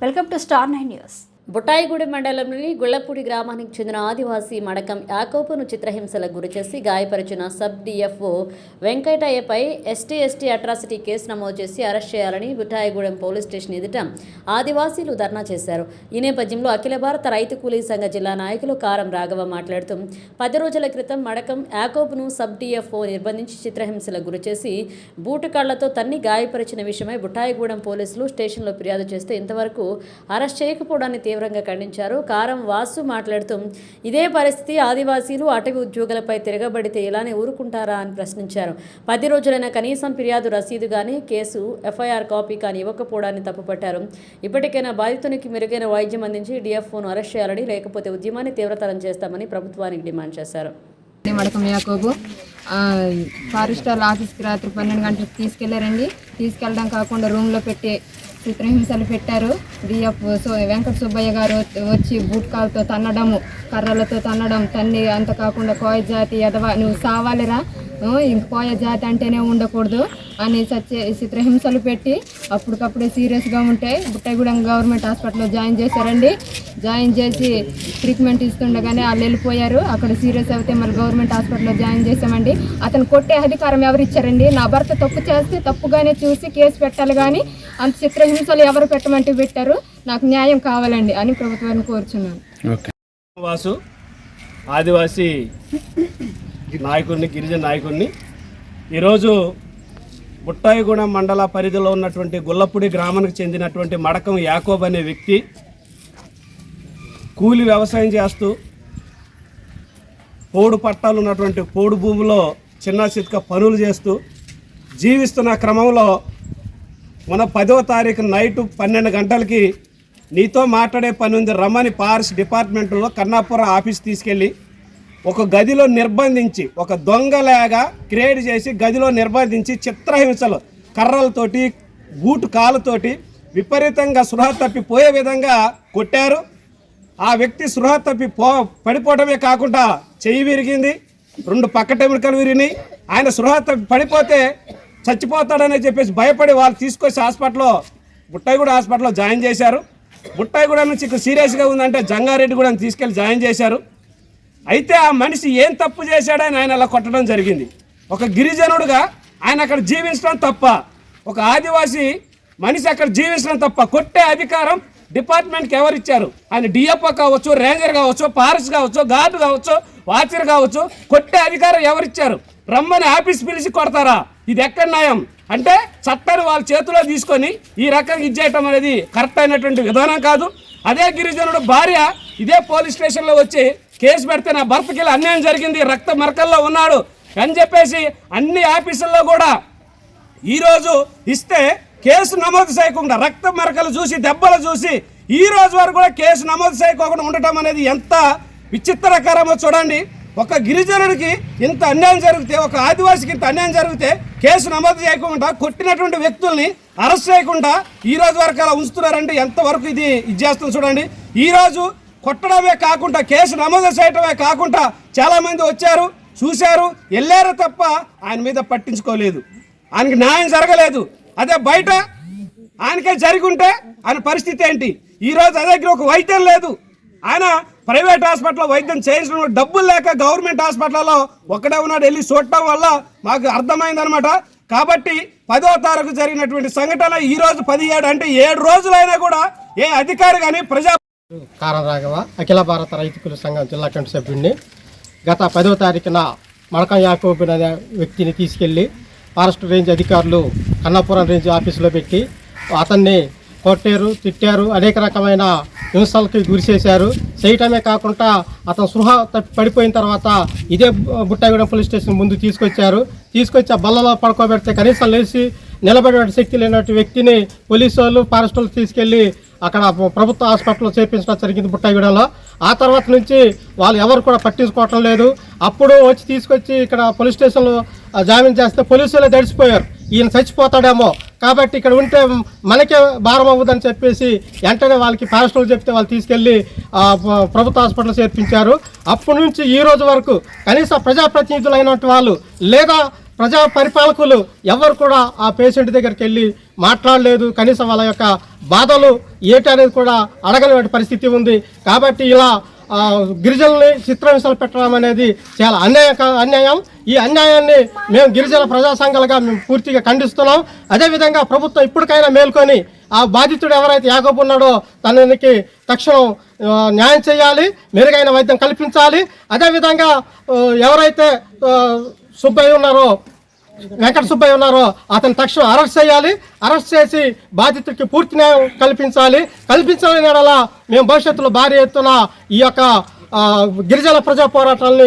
Welcome to star 9 news. Buttayagudem మండలంలోని గుళ్లపూడి గ్రామానికి చెందిన ఆదివాసీ మడకం యాకోబును చిత్రహింసలకు గురిచేసి గాయపరిచిన సబ్ డిఎఫ్ఓ వెంకటయ్యపై ఎస్టీ అట్రాసిటీ కేసు నమోదు చేసి అరెస్ట్ చేయాలని బుట్టాయిగూడెం పోలీస్ స్టేషన్ ఎదుట ఆదివాసీలు ధర్నా చేశారు. ఈ నేపథ్యంలో అఖిల భారత రైతు కూలీ సంఘ జిల్లా నాయకులు కారం రాఘవ మాట్లాడుతూ 10 రోజుల క్రితం మడకం యాకోబును సబ్ డిఎఫ్ఓ నిర్బంధించి చిత్రహింసలకు గురిచేసి బూటుకాళ్లతో తన్ని గాయపరిచిన విషయమై బుట్టాయిగూడెం పోలీసులు స్టేషన్లో ఫిర్యాదు చేస్తే ఇంతవరకు అరెస్ట్ చేయకపోవడాన్ని తీవ్రంగా ఖండించారు. కారం వాసు మాట్లాడుతూ ఇదే పరిస్థితి ఆదివాసీలు అటవీ ఉద్యోగులపై తిరగబడితే ఇలానే ఊరుకుంటారా అని ప్రశ్నించారు. 10 రోజులైన కనీసం ఫిర్యాదు రసీదు కానీ కేసు ఎఫ్ఐఆర్ కాపీ కానీ ఇవ్వకపోవడాన్ని తప్పుపట్టారు. ఇప్పటికైనా బాధితునికి మెరుగైన వైద్యం అందించి డిఎఫ్ఓను అరెస్ట్ చేయాలని, లేకపోతే ఉద్యమాన్ని తీవ్రతరం చేస్తామని ప్రభుత్వానికి డిమాండ్ చేశారు. మడకం యాకోబు ఫారెస్టర్ ఆఫీస్కి రాత్రి 12 గంటలకు తీసుకెళ్ళడం కాకుండా రూమ్లో పెట్టి చిత్రహింసలు పెట్టారు. డిఎఫ్ వెంకట సుబ్బయ్య గారు వచ్చి బూట్కాలతో తన్నడము, కర్రలతో తన్నడం, తన్ని అంత కాకుండా కోయ జాతి ఎదవా నువ్వు సావాలిరా, ఇంక కోయ జాతి అంటేనే ఉండకూడదు అని చిత్రహింసలు పెట్టి అప్పటికప్పుడే సీరియస్గా ఉంటే బుట్టాయిగూడెం గవర్నమెంట్ హాస్పిటల్లో జాయిన్ చేసి ట్రీట్మెంట్ ఇస్తుండగానే వాళ్ళు వెళ్ళిపోయారు. అక్కడ సీరియస్ అయితే మళ్ళీ గవర్నమెంట్ హాస్పిటల్లో జాయిన్ చేసామండి. అతను కొట్టే అధికారం ఎవరు ఇచ్చారండి? నా భర్త తప్పు చేస్తే తప్పుగానే చూసి కేసు పెట్టాలి, కానీ అంత చిత్రహింసలు ఎవరు పెట్టమంటే పెట్టారు. నాకు న్యాయం కావాలండి అని ప్రభుత్వాన్ని కోరుచున్నాను. వాసు ఆదివాసీ నాయకుడిని, గిరిజన నాయకుడిని ఈరోజు బుట్టాయిగూడెం మండల పరిధిలో ఉన్నటువంటి గుల్లపూడి గ్రామానికి చెందినటువంటి మడకం యాకోబ్ అనే వ్యక్తి కూలి వ్యవసాయం చేస్తూ పోడు పట్టాలు ఉన్నటువంటి పోడు భూమిలో చిన్న చితక పనులు చేస్తూ జీవిస్తున్న క్రమంలో మన 10వ తారీఖు నైటు 12 గంటలకి నీతో మాట్లాడే పని ఉంది రమ్మని ఫారెస్ట్ డిపార్ట్మెంట్లో కన్నాపురం ఆఫీస్ తీసుకెళ్ళి ఒక గదిలో నిర్బంధించి, ఒక దొంగలాగా క్రియేట్ చేసి గదిలో నిర్బంధించి చిత్రహింసలు కర్రలతోటి బూటు కాళ్ళతోటి విపరీతంగా సృహ తప్పిపోయే విధంగా కొట్టారు. ఆ వ్యక్తి సృహ తప్పి పడిపోవడమే కాకుండా చెయ్యి విరిగింది, 2 పక్కటెముకలు విరిగినాయి. ఆయన సృహ తప్పి పడిపోతే చచ్చిపోతాడని చెప్పేసి భయపడి వాళ్ళు తీసుకొచ్చి బుట్టాయిగూడెం హాస్పిటల్లో జాయిన్ చేశారు. బుట్టాయిగూడెం నుంచి ఇక్కడ సీరియస్గా ఉందంటే జంగారెడ్డిగూడెం తీసుకెళ్ళి జాయిన్ చేశారు. అయితే ఆ మనిషి ఏం తప్పు చేశాడని ఆయన అలా కొట్టడం జరిగింది. ఒక గిరిజనుడుగా ఆయన అక్కడ జీవించడం తప్ప, ఒక ఆదివాసీ మనిషి అక్కడ జీవించడం తప్ప, కొట్టే అధికారం డిపార్ట్మెంట్కి ఎవరిచ్చారు? ఆయన డిఎఫ్ఓ కావచ్చు, రేంజర్ కావచ్చు, ఫారెస్ట్ కావచ్చు, గార్డు కావచ్చు, వాచర్ కావచ్చు, కొట్టే అధికారం ఎవరిచ్చారు? రమ్మని ఆఫీస్ పిలిచి కొడతారా? ఇది ఎక్కడ న్యాయం? అంటే చట్టాన్ని వాళ్ళ చేతిలో తీసుకొని ఈ రకంగా ఇచ్చేయటం అనేది కరెక్ట్ అయినటువంటి విధానం కాదు. అదే గిరిజనుడు భార్య ఇదే పోలీస్ స్టేషన్లో వచ్చి కేసు పెడితే నా భర్తకి అన్యాయం జరిగింది, రక్త మరకల్లో ఉన్నాడు అని చెప్పేసి అన్ని ఆఫీసుల్లో కూడా ఈరోజు ఇస్తే కేసు నమోదు చేయకుండా, రక్త మరకలు చూసి, దెబ్బలు చూసి ఈ రోజు వరకు కూడా కేసు నమోదు చేయకుండా ఉండటం అనేది ఎంత విచిత్రకరమో చూడండి. ఒక గిరిజనుడికి ఇంత అన్యాయం జరిగితే, ఒక ఆదివాసికి ఇంత అన్యాయం జరిగితే కేసు నమోదు చేయకుండా, కొట్టినటువంటి వ్యక్తుల్ని అరెస్ట్ చేయకుండా ఈ రోజు వరకు అలా ఉంచుతున్నారంటే ఎంతవరకు ఇది చేస్తుంది చూడండి. ఈరోజు కొట్టడమే కాకుండా, కేసు నమోదు చేయటమే కాకుండా చాలామంది వచ్చారు, చూశారు, వెళ్ళారు తప్ప ఆయన మీద పట్టించుకోలేదు. ఆయనకి న్యాయం జరగలేదు. అదే బయట ఆయనకే జరిగి ఉంటే ఆయన పరిస్థితి ఏంటి? ఈరోజు అదే ఒక వైద్యం లేదు. ఆయన ప్రైవేట్ హాస్పిటల్లో వైద్యం చేయించడం డబ్బులు లేక గవర్నమెంట్ హాస్పిటల్లో ఒక్కడే ఉన్నాడు. వెళ్ళి చూడటం వల్ల మాకు అర్థమైందనమాట. కాబట్టి 10వ తారీఖు జరిగినటువంటి సంఘటన ఈరోజు 17 అంటే 7 రోజులైనా కూడా ఏ అధికారి కానీ కారం రాఘవ, అఖిల భారత రైతు కూలీ సంఘం జిల్లా కమిటీ సభ్యుడిని. గత 10వ తారీఖున మడకం యాకోబు అనే వ్యక్తిని తీసుకెళ్లి ఫారెస్ట్ రేంజ్ అధికారులు కన్నాపురం రేంజ్ ఆఫీసులో పెట్టి అతన్ని కొట్టారు, తిట్టారు, అనేక రకమైన హింసలకి గురి చేయటమే కాకుండా అతను సృహ తప్పి పడిపోయిన తర్వాత ఇదే బుట్టాయిగూడెం పోలీస్ స్టేషన్ ముందు తీసుకొచ్చి ఆ బల్లలో పడుకోబెడితే కనీసం లేచి నిలబడే శక్తి లేనటువంటి వ్యక్తిని పోలీసు వాళ్ళు, ఫారెస్ట్ వాళ్ళు తీసుకెళ్లి అక్కడ ప్రభుత్వ హాస్పిటల్లో చేర్పించడం జరిగింది బుట్టాయిగూడెంలో. ఆ తర్వాత నుంచి వాళ్ళు ఎవరు కూడా పట్టించుకోవటం లేదు. అప్పుడు తీసుకొచ్చి ఇక్కడ పోలీస్ స్టేషన్లో జామీన్ చేస్తే పోలీసులే తడిసిపోయారు, ఈయన చచ్చిపోతాడేమో కాబట్టి ఇక్కడ ఉంటే మనకే భారం అవ్వదని చెప్పేసి వెంటనే వాళ్ళకి ఫారెస్ట్ వాళ్ళు చెప్తే వాళ్ళు తీసుకెళ్ళి ప్రభుత్వ హాస్పిటల్ చేర్పించారు. అప్పటి నుంచి ఈ రోజు వరకు కనీసం ప్రజాప్రతినిధులైనటువంటి వాళ్ళు లేదా ప్రజా పరిపాలకులు ఎవరు కూడా ఆ పేషెంట్ దగ్గరికి వెళ్ళి మాట్లాడలేదు. కనీసం వాళ్ళ యొక్క బాధలు ఏంటి అనేది కూడా అడగలేని పరిస్థితి ఉంది. కాబట్టి ఇలా గిరిజనుల్ని చిత్రహింసలు పెట్టడం అనేది చాలా అన్యాయం. ఈ అన్యాయాన్ని మేము గిరిజన ప్రజా సంఘాలుగా మేము పూర్తిగా ఖండిస్తున్నాం. అదేవిధంగా ప్రభుత్వం ఇప్పటికైనా మేల్కొని ఆ బాధితుడు ఎవరైతే యాకోబు ఉన్నాడో తనకి తక్షణం న్యాయం చేయాలి, మెరుగైన వైద్యం కల్పించాలి. అదేవిధంగా ఎవరైతే సుబ్బయ్య ఉన్నారో, వెంకట సుబ్బయ్య ఉన్నారో అతను తక్షణం అరెస్ట్ చేయాలి. అరెస్ట్ చేసి బాధితుడికి పూర్తి న్యాయం కల్పించాలని మేము భవిష్యత్తులో భారీ ఎత్తున ఈ యొక్క గిరిజన ప్రజా పోరాటాలని